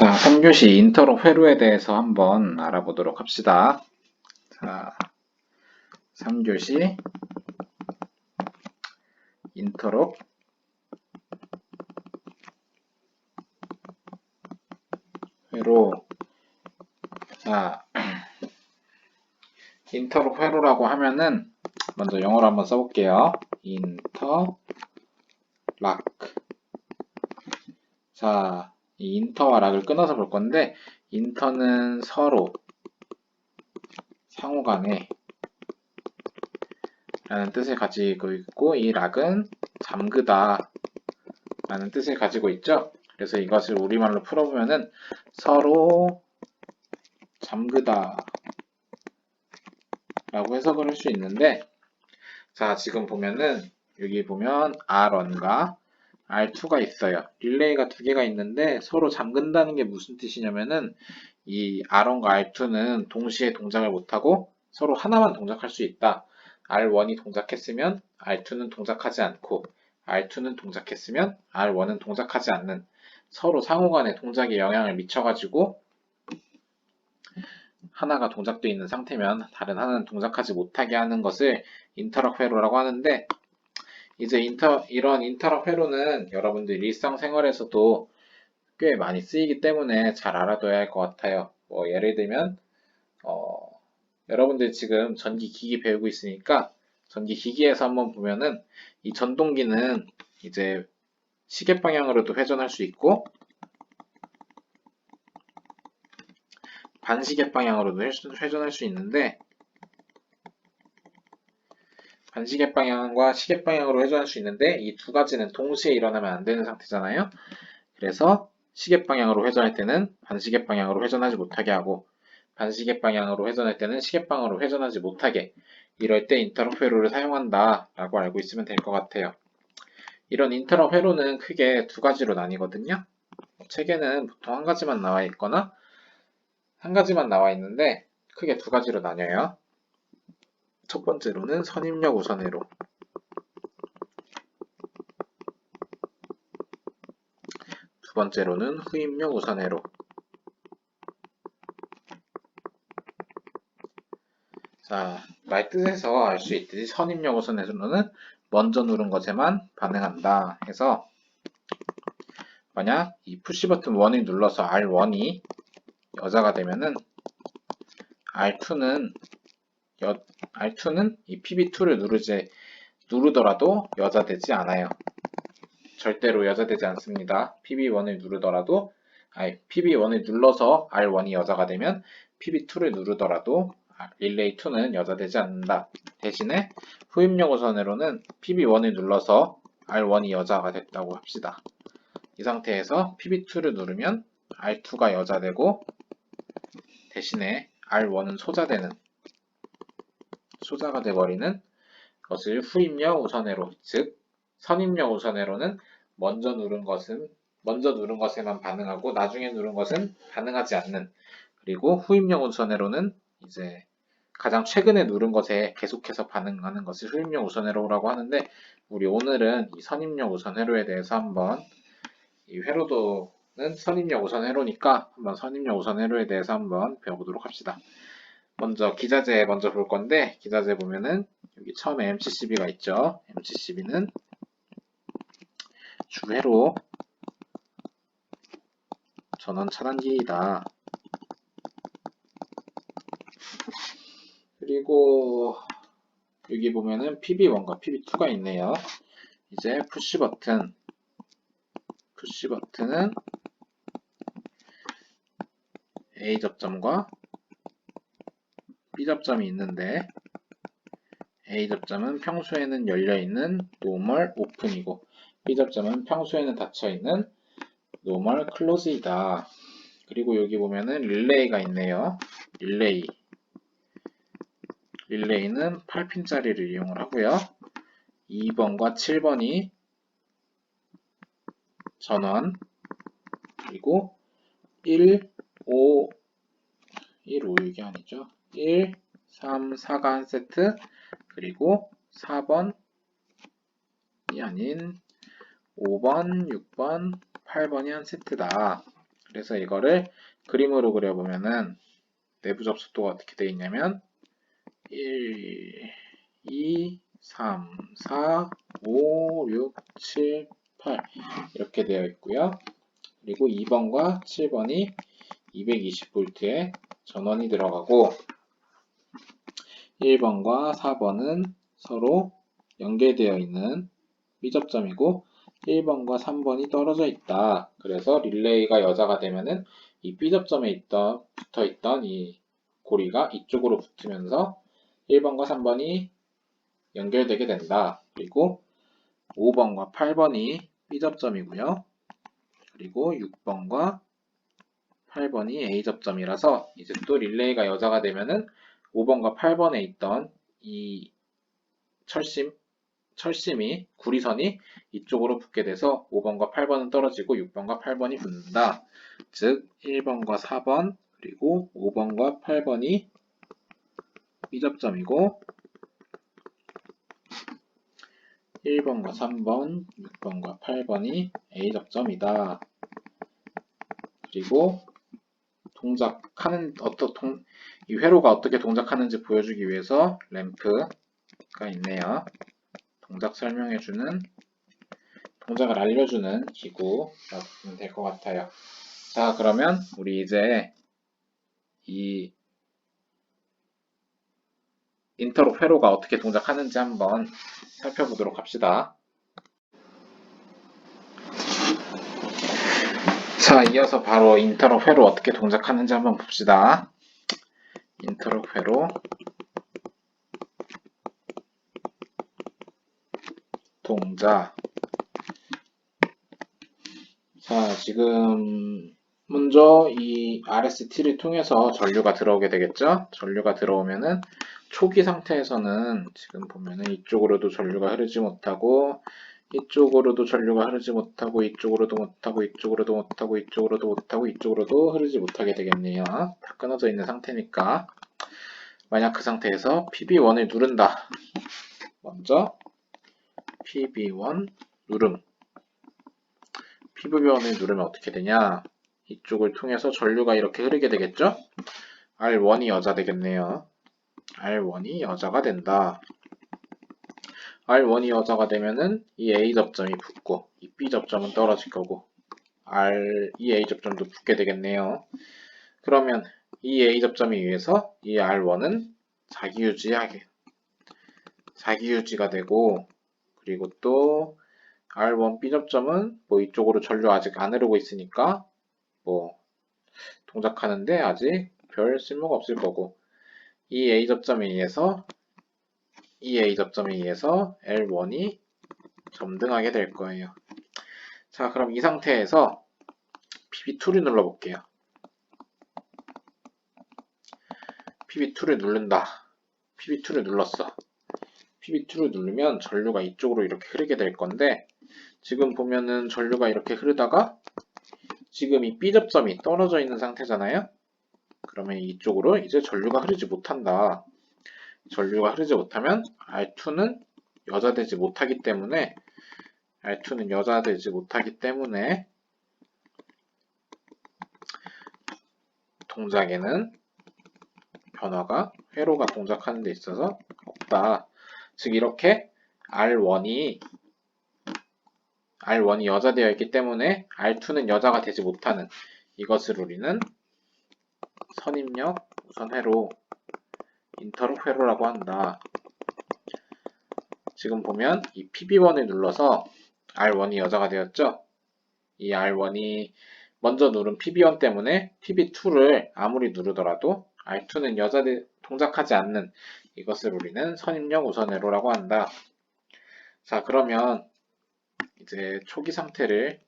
자, 3교시 인터럽 회로에 대해서 한번 알아보도록 합시다. 자, 3교시 인터럽 회로. 자, 인터럽 회로라고 하면은 먼저 영어로 한번 써볼게요. 인터락. 자, 이 인터와 락을 끊어서 볼 건데, 인터는 서로, 상호간에 라는 뜻을 가지고 있고, 이 락은 잠그다 라는 뜻을 가지고 있죠. 그래서 이것을 우리말로 풀어보면은 서로 잠그다 라고 해석을 할 수 있는데, 자, 지금 보면은 여기 보면 R1과 R2가 있어요. 릴레이가 두 개가 있는데 서로 잠근다는 게 무슨 뜻이냐면은 이 R1과 R2는 동시에 동작을 못하고 서로 하나만 동작할 수 있다. R1이 동작했으면 R2는 동작하지 않고, R2는 동작했으면 R1은 동작하지 않는, 서로 상호간에 동작에 영향을 미쳐가지고 하나가 동작되어 있는 상태면 다른 하나는 동작하지 못하게 하는 것을 인터락 회로라고 하는데, 이제 이런 인터락 회로는 여러분들 일상생활에서도 꽤 많이 쓰이기 때문에 잘 알아둬야 할 것 같아요. 뭐 예를 들면 여러분들 지금 전기기기 배우고 있으니까 전기기기에서 한번 보면은 이 전동기는 이제 시계 방향으로도 회전할 수 있고 반시계 방향으로도 회전할 수 있는데, 반시계 방향과 시계 방향으로 회전할 수 있는데 이 두 가지는 동시에 일어나면 안 되는 상태잖아요. 그래서 시계 방향으로 회전할 때는 반시계 방향으로 회전하지 못하게 하고, 반시계 방향으로 회전할 때는 시계 방향으로 회전하지 못하게, 이럴 때 인터럽 회로를 사용한다 라고 알고 있으면 될 것 같아요. 이런 인터럽 회로는 크게 두 가지로 나뉘거든요. 책에는 보통 한 가지만 나와 있거나 한 가지만 나와 있는데 크게 두 가지로 나뉘어요. 첫 번째로는 선입력 우선 회로, 두 번째로는 후입력 우선 회로. 자, 말뜻에서 알 수 있듯이 선입력 우선 회로는 먼저 누른 것에만 반응한다 해서, 만약 이 푸시 버튼 1을 눌러서 R1이 여자가 되면은 R2는 이 PB2를 누르더라도 여자되지 않아요. 절대로 여자되지 않습니다. PB1을 누르더라도, PB1을 눌러서 R1이 여자가 되면 PB2를 누르더라도 릴레이2는 여자되지 않는다. 대신에 후입력 우선으로는 PB1을 눌러서 R1이 여자가 됐다고 합시다. 이 상태에서 PB2를 누르면 R2가 여자되고 대신에 R1은 소자가 돼버리는 것을 후입력 우선회로, 즉 선입력 우선회로는 먼저 누른 것에만 반응하고 나중에 누른 것은 반응하지 않는, 그리고 후입력 우선회로는 이제 가장 최근에 누른 것에 계속해서 반응하는 것을 후입력 우선회로라고 하는데, 우리 오늘은 이 선입력 우선회로에 대해서 한번, 이 회로도는 선입력 우선회로니까 한번 선입력 우선회로에 대해서 한번 배워보도록 합시다. 먼저 기자재 먼저 볼 건데, 기자재 보면은 여기 처음에 MCCB가 있죠. MCCB는 주회로 전원 차단기이다. 그리고 여기 보면은 PB1과 PB2가 있네요. 이제 푸시 버튼은 A 접점과 B 접점이 있는데, A 접점은 평소에는 열려있는 노멀 오픈이고, B 접점은 평소에는 닫혀있는 노멀 클로즈이다. 그리고 여기 보면은 릴레이가 있네요. 릴레이는 8핀짜리를 이용을 하고요. 2번과 7번이 전원, 그리고 1, 5, 6이 아니죠. 1, 3, 4가 한 세트, 그리고 4번이 아닌 5번, 6번, 8번이 한 세트다. 그래서 이거를 그림으로 그려보면은 내부 접속도가 어떻게 되어 있냐면 1, 2, 3, 4, 5, 6, 7, 8 이렇게 되어 있고요. 그리고 2번과 7번이 220V에 전원이 들어가고 1번과 4번은 서로 연결되어 있는 B접점이고 1번과 3번이 떨어져 있다. 그래서 릴레이가 여자가 되면은 이 B접점에 붙어 있던 이 고리가 이쪽으로 붙으면서 1번과 3번이 연결되게 된다. 그리고 5번과 8번이 B접점이고요. 그리고 6번과 8번이 A접점이라서 이제 또 릴레이가 여자가 되면은 5번과 8번에 있던 이 철심이 구리선이 이쪽으로 붙게 돼서 5번과 8번은 떨어지고 6번과 8번이 붙는다. 즉 1번과 4번 그리고 5번과 8번이 B접점이고 1번과 3번, 6번과 8번이 A접점이다. 그리고 이 회로가 어떻게 동작하는지 보여주기 위해서 램프가 있네요. 동작을 알려주는 기구라고 보면 될 것 같아요. 자, 그러면 우리 이제 이 인터롭 회로가 어떻게 동작하는지 한번 살펴보도록 합시다. 자, 이어서 바로 인터롭 회로 어떻게 동작하는지 한번 봅시다. 인터롭 회로 동작. 자, 지금 먼저 이 RST를 통해서 전류가 들어오게 되겠죠? 전류가 들어오면은 초기 상태에서는 지금 보면은 이쪽으로도 전류가 흐르지 못하고 이쪽으로도 전류가 흐르지 못하고 이쪽으로도 못하고 이쪽으로도 못하고 이쪽으로도 못하고 이쪽으로도 흐르지 못하게 되겠네요. 다 끊어져 있는 상태니까 만약 그 상태에서 PB1을 누른다. 먼저 PB1 누름. PB1을 누르면 어떻게 되냐? 이쪽을 통해서 전류가 이렇게 흐르게 되겠죠? R1이 여자 되겠네요. R1이 여자가 된다. R1이 여자가 되면은 이 A 접점이 붙고 이 B 접점은 떨어질 거고 이 A 접점도 붙게 되겠네요. 그러면 이 A 접점에 의해서 이 R1은 자기유지가 되고 그리고 또 R1 B 접점은 뭐 이쪽으로 전류 아직 안 흐르고 있으니까 뭐 동작하는데 아직 별 쓸모가 없을 거고 이 A 접점에 의해서 L1이 점등하게 될 거예요. 자, 그럼 이 상태에서 PB2를 눌러볼게요. PB2를 누른다. PB2를 눌렀어. PB2를 누르면 전류가 이쪽으로 이렇게 흐르게 될 건데 지금 보면은 전류가 이렇게 흐르다가 지금 이 B접점이 떨어져 있는 상태잖아요. 그러면 이쪽으로 이제 전류가 흐르지 못한다. 전류가 흐르지 못하면 R2는 여자되지 못하기 때문에 동작에는 회로가 동작하는 데 있어서 없다. 즉 이렇게 R1이 여자되어 있기 때문에 R2는 여자가 되지 못하는 이것을 우리는 선입력 우선 회로, 인터롭 회로라고 한다. 지금 보면 이 PB1을 눌러서 R1이 여자가 되었죠? 이 R1이 먼저 누른 PB1 때문에 PB2를 아무리 누르더라도 R2는 동작하지 않는 이것을 우리는 선입력 우선 회로라고 한다. 자, 그러면 이제 초기 상태를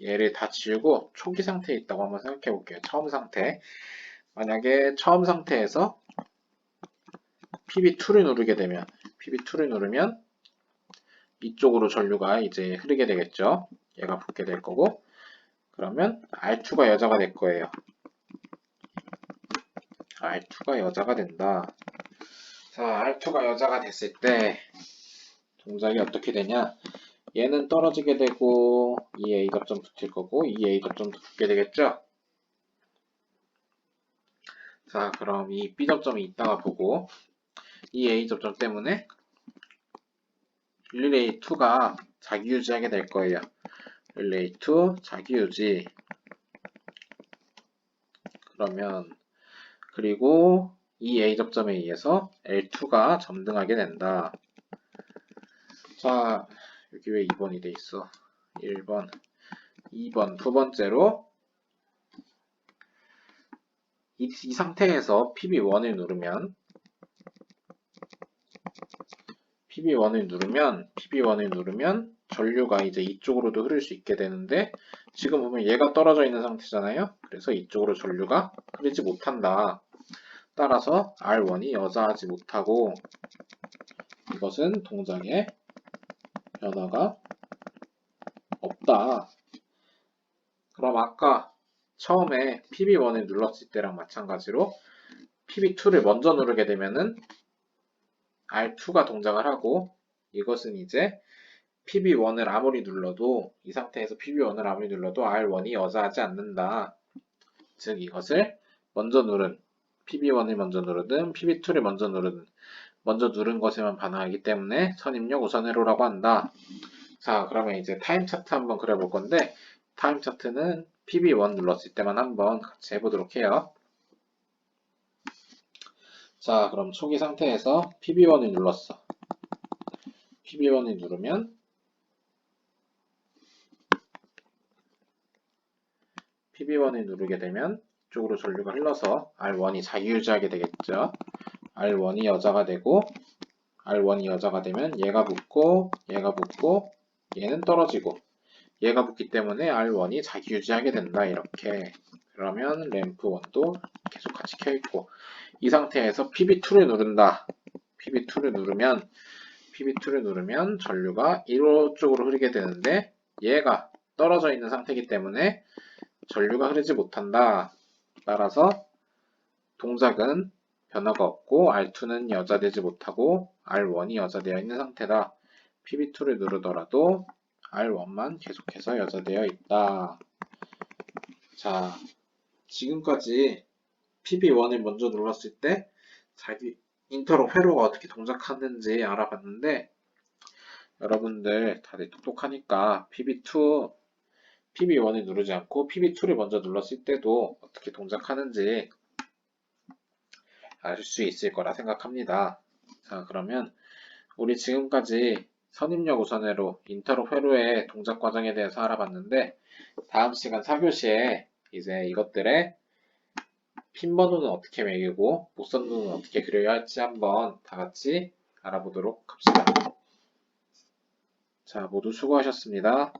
얘를 다 지우고 초기 상태에 있다고 한번 생각해 볼게요. 처음 상태. 만약에 처음 상태에서 PB2를 누르면 이쪽으로 전류가 이제 흐르게 되겠죠. 얘가 붙게 될 거고 그러면 R2가 여자가 될 거예요. R2가 여자가 된다. 자, R2가 여자가 됐을 때 동작이 어떻게 되냐? 얘는 떨어지게 되고 이 A 접점 붙을 거고 이 A 접점도 붙게 되겠죠? 자, 그럼 이 B 접점이 있다가 보고 이 A 접점 때문에 릴레이 2가 자기유지하게 될 거예요. 릴레이 2 자기유지. 그러면 그리고 이 A 접점에 의해서 L2가 점등하게 된다. 자, 여기 왜 2번이 돼 있어? 1번, 2번, 두 번째로 이 상태에서 PB1을 누르면 전류가 이제 이쪽으로도 흐를 수 있게 되는데 지금 보면 얘가 떨어져 있는 상태잖아요. 그래서 이쪽으로 전류가 흐르지 못한다. 따라서 R1이 여자하지 못하고 이것은 동작에 변화가 없다. 그럼 아까 처음에 PB1을 눌렀을 때랑 마찬가지로 PB2를 먼저 누르게 되면은 R2가 동작을 하고 이것은 이제 PB1을 아무리 눌러도 이 상태에서 PB1을 아무리 눌러도 R1이 여자하지 않는다. 즉 이것을 먼저 누른 PB1을 먼저 누르든 PB2를 먼저 누른 것에만 반응하기 때문에 선입력 우선회로라고 한다. 자, 그러면 이제 타임 차트 한번 그려볼 건데 타임 차트는 PB1 눌렀을 때만 한번 같이 해보도록 해요. 자, 그럼 초기 상태에서 PB1을 눌렀어. PB1을 누르면 PB1을 누르게 되면 이쪽으로 전류가 흘러서 R1이 자기유지하게 되겠죠. R1이 여자가 되고 R1이 여자가 되면 얘가 붙고 얘가 붙고 얘는 떨어지고 얘가 붙기 때문에 R1이 자기유지하게 된다. 이렇게. 그러면 램프 1도 계속 같이 켜있고 이 상태에서 PB2를 누른다. PB2를 누르면 전류가 이쪽으로 흐르게 되는데 얘가 떨어져 있는 상태이기 때문에 전류가 흐르지 못한다. 따라서 동작은 변화가 없고 R2는 여자되지 못하고 R1이 여자되어 있는 상태다. PB2를 누르더라도 R1만 계속해서 여자되어 있다. 자, 지금까지 PB1을 먼저 눌렀을 때 자기 인터럽 회로가 어떻게 동작하는지 알아봤는데 여러분들 다들 똑똑하니까 PB1을 누르지 않고 PB2를 먼저 눌렀을 때도 어떻게 동작하는지 알 수 있을 거라 생각합니다. 자, 그러면 우리 지금까지 선입력 우선회로, 인터럽 회로의 동작 과정에 대해서 알아봤는데 다음 시간 4교시에 이제 이것들의 핀 번호는 어떻게 매기고 목선도는 어떻게 그려야 할지 한번 다 같이 알아보도록 합시다. 자, 모두 수고하셨습니다.